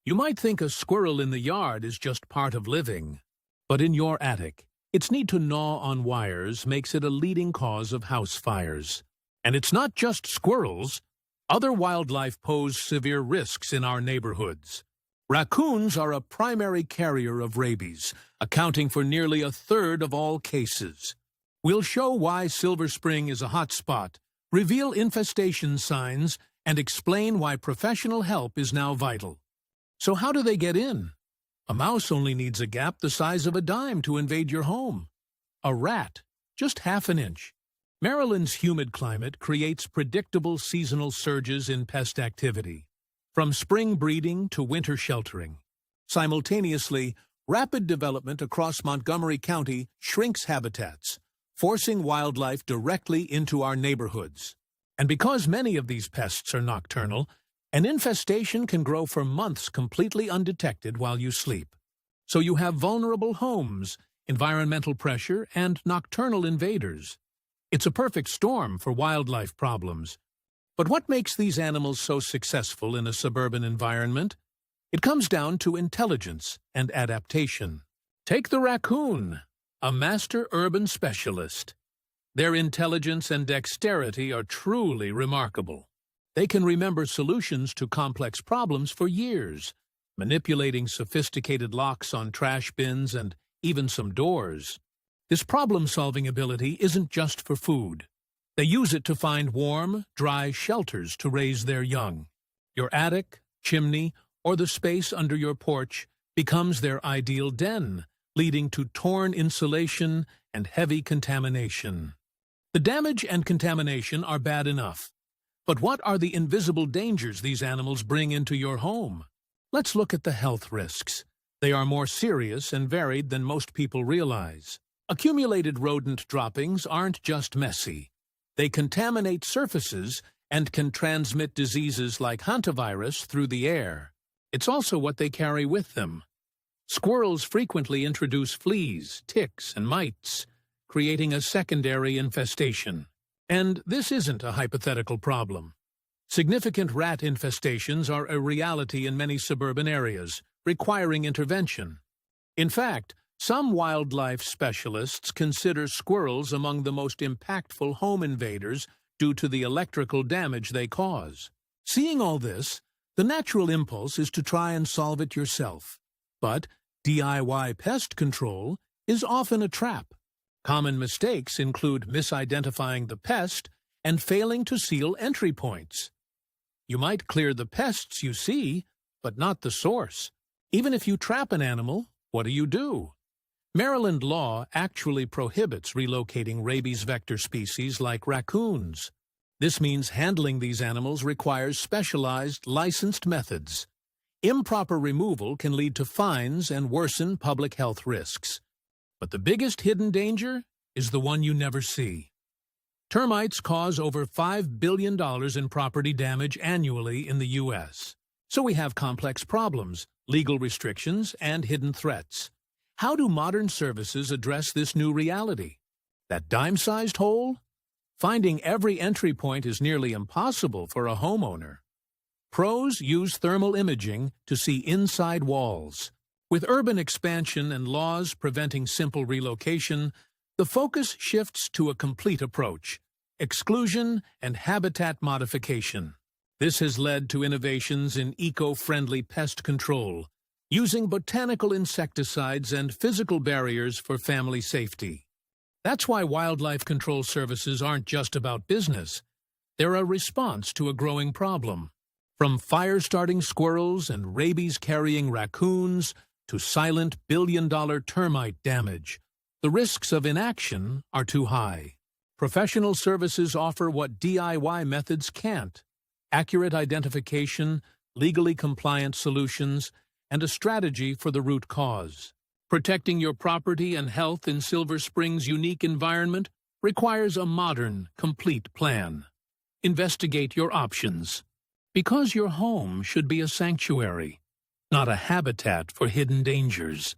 You might think a squirrel in the yard is just part of living, but in your attic, its need to gnaw on wires makes it a leading cause of house fires. And it's not just squirrels. Other wildlife pose severe risks in our neighborhoods. Raccoons are a primary carrier of rabies, accounting for nearly a third of all cases. We'll show why Silver Spring is a hot spot, reveal infestation signs, and explain why professional help is now vital. So how do they get in? A mouse only needs a gap the size of a dime to invade your home. A rat, just half an inch. Maryland's humid climate creates predictable seasonal surges in pest activity, from spring breeding to winter sheltering. Simultaneously, rapid development across Montgomery County shrinks habitats, forcing wildlife directly into our neighborhoods. And because many of these pests are nocturnal, an infestation can grow for months completely undetected while you sleep. So you have vulnerable homes, environmental pressure, and nocturnal invaders. It's a perfect storm for wildlife problems. But what makes these animals so successful in a suburban environment? It comes down to intelligence and adaptation. Take the raccoon, a master urban specialist. Their intelligence and dexterity are truly remarkable. They can remember solutions to complex problems for years, manipulating sophisticated locks on trash bins and even some doors. This problem-solving ability isn't just for food. They use it to find warm, dry shelters to raise their young. Your attic, chimney, or the space under your porch becomes their ideal den, leading to torn insulation and heavy contamination. The damage and contamination are bad enough. But what are the invisible dangers these animals bring into your home? Let's look at the health risks. They are more serious and varied than most people realize. Accumulated rodent droppings aren't just messy. They contaminate surfaces and can transmit diseases like hantavirus through the air. It's also what they carry with them. Squirrels frequently introduce fleas, ticks, and mites, creating a secondary infestation. And this isn't a hypothetical problem. Significant rat infestations are a reality in many suburban areas, requiring intervention. In fact, some wildlife specialists consider squirrels among the most impactful home invaders due to the electrical damage they cause. Seeing all this, the natural impulse is to try and solve it yourself. But DIY pest control is often a trap. Common mistakes include misidentifying the pest and failing to seal entry points. You might clear the pests you see, but not the source. Even if you trap an animal, what do? Maryland law actually prohibits relocating rabies vector species like raccoons. This means handling these animals requires specialized, licensed methods. Improper removal can lead to fines and worsen public health risks. But the biggest hidden danger is the one you never see. Termites cause over $5 billion in property damage annually in the U.S. So we have complex problems, legal restrictions, and hidden threats. How do modern services address this new reality? That dime-sized hole? Finding every entry point is nearly impossible for a homeowner. Pros use thermal imaging to see inside walls. With urban expansion and laws preventing simple relocation, the focus shifts to a complete approach: exclusion and habitat modification. This has led to innovations in eco-friendly pest control, using botanical insecticides and physical barriers for family safety. That's why wildlife control services aren't just about business. They're a response to a growing problem. From fire-starting squirrels and rabies-carrying raccoons to silent billion-dollar termite damage, the risks of inaction are too high. Professional services offer what DIY methods can't: accurate identification, legally compliant solutions, and a strategy for the root cause. Protecting your property and health in Silver Spring's unique environment requires a modern, complete plan. Investigate your options, because your home should be a sanctuary, not a habitat for hidden dangers.